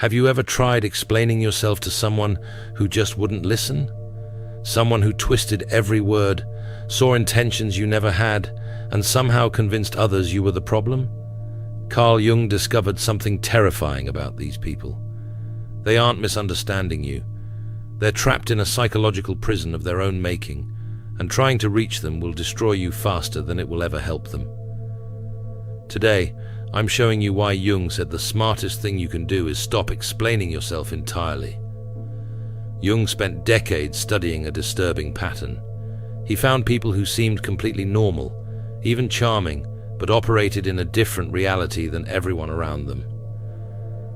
Have you ever tried explaining yourself to someone who just wouldn't listen? Someone who twisted every word, saw intentions you never had, and somehow convinced others you were the problem? Carl Jung discovered something terrifying about these people. They aren't misunderstanding you. They're trapped in a psychological prison of their own making, and trying to reach them will destroy you faster than it will ever help them. Today, I'm showing you why Jung said the smartest thing you can do is stop explaining yourself entirely. Jung spent decades studying a disturbing pattern. He found people who seemed completely normal, even charming, but operated in a different reality than everyone around them.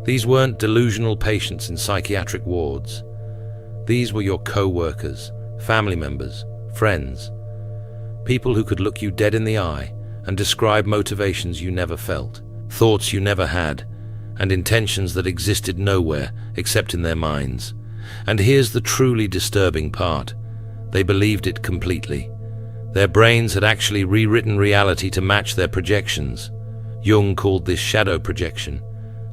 These weren't delusional patients in psychiatric wards. These were your co-workers, family members, friends, people who could look you dead in the eye and describe motivations you never felt, thoughts you never had, and intentions that existed nowhere except in their minds. And here's the truly disturbing part. They believed it completely. Their brains had actually rewritten reality to match their projections. Jung called this shadow projection,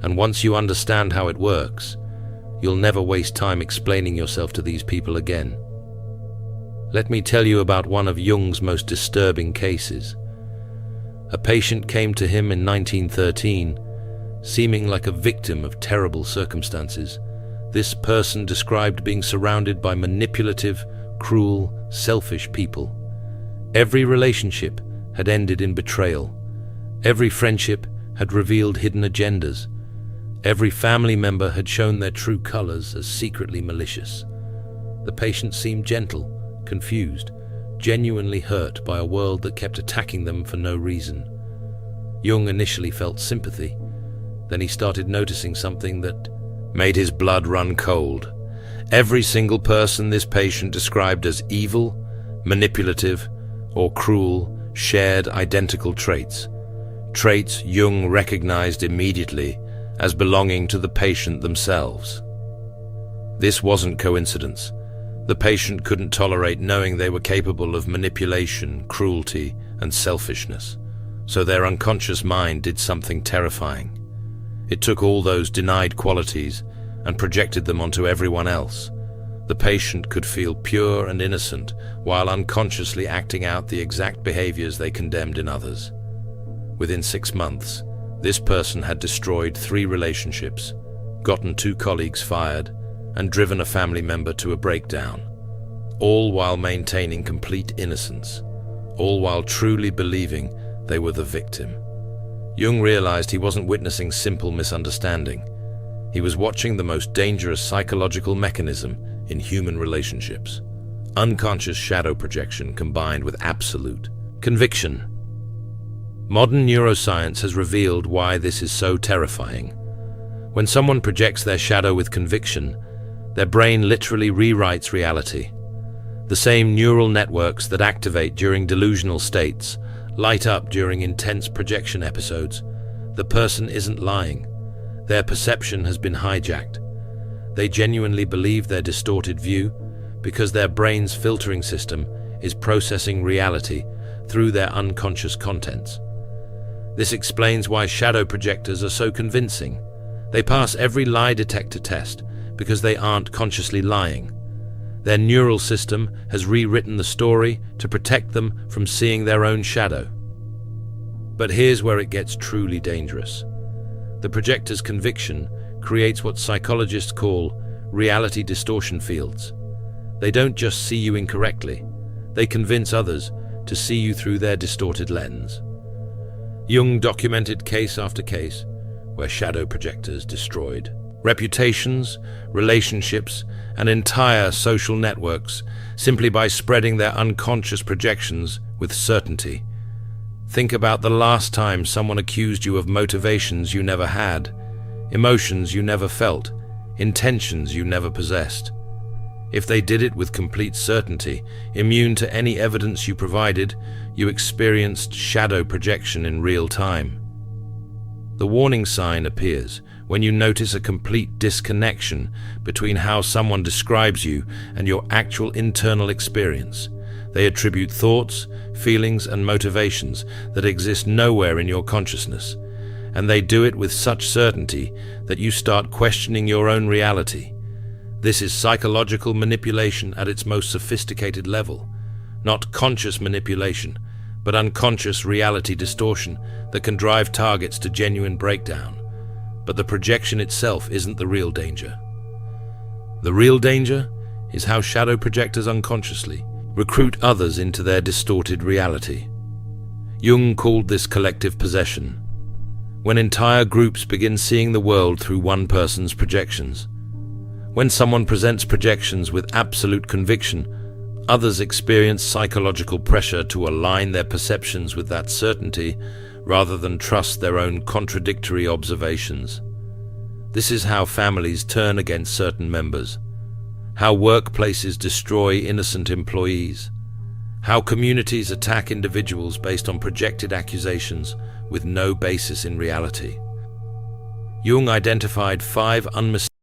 and once you understand how it works, you'll never waste time explaining yourself to these people again. Let me tell you about one of Jung's most disturbing cases. A patient came to him in 1913, seeming like a victim of terrible circumstances. This person described being surrounded by manipulative, cruel, selfish people. Every relationship had ended in betrayal. Every friendship had revealed hidden agendas. Every family member had shown their true colors as secretly malicious. The patient seemed gentle, confused, genuinely hurt by a world that kept attacking them for no reason. Jung initially felt sympathy. Then he started noticing something that made his blood run cold. Every single person this patient described as evil, manipulative, or cruel shared identical traits. Traits Jung recognized immediately as belonging to the patient themselves. This wasn't coincidence. The patient couldn't tolerate knowing they were capable of manipulation, cruelty, and selfishness, so their unconscious mind did something terrifying. It took all those denied qualities and projected them onto everyone else. The patient could feel pure and innocent while unconsciously acting out the exact behaviors they condemned in others. Within 6 months, this person had destroyed 3 relationships, gotten 2 colleagues fired, and driven a family member to a breakdown, all while maintaining complete innocence, all while truly believing they were the victim. Jung realized he wasn't witnessing simple misunderstanding. He was watching the most dangerous psychological mechanism in human relationships. Unconscious shadow projection combined with absolute conviction. Modern neuroscience has revealed why this is so terrifying. When someone projects their shadow with conviction, their brain literally rewrites reality. The same neural networks that activate during delusional states light up during intense projection episodes. The person isn't lying. Their perception has been hijacked. They genuinely believe their distorted view because their brain's filtering system is processing reality through their unconscious contents. This explains why shadow projectors are so convincing. They pass every lie detector test because they aren't consciously lying. Their neural system has rewritten the story to protect them from seeing their own shadow. But here's where it gets truly dangerous. The projector's conviction creates what psychologists call reality distortion fields. They don't just see you incorrectly, they convince others to see you through their distorted lens. Jung documented case after case where shadow projectors destroyed reputations, relationships, and entire social networks simply by spreading their unconscious projections with certainty. Think about the last time someone accused you of motivations you never had, emotions you never felt, intentions you never possessed. If they did it with complete certainty, immune to any evidence you provided, you experienced shadow projection in real time. The warning sign appears when you notice a complete disconnection between how someone describes you and your actual internal experience. They attribute thoughts, feelings, and motivations that exist nowhere in your consciousness, and they do it with such certainty that you start questioning your own reality. This is psychological manipulation at its most sophisticated level. Not conscious manipulation, but unconscious reality distortion that can drive targets to genuine breakdown. But the projection itself isn't the real danger. The real danger is how shadow projectors unconsciously recruit others into their distorted reality. Jung called this collective possession, when entire groups begin seeing the world through one person's projections. When someone presents projections with absolute conviction, others experience psychological pressure to align their perceptions with that certainty rather than trust their own contradictory observations. This is how families turn against certain members, how workplaces destroy innocent employees, how communities attack individuals based on projected accusations with no basis in reality. Jung identified 5 unmistakable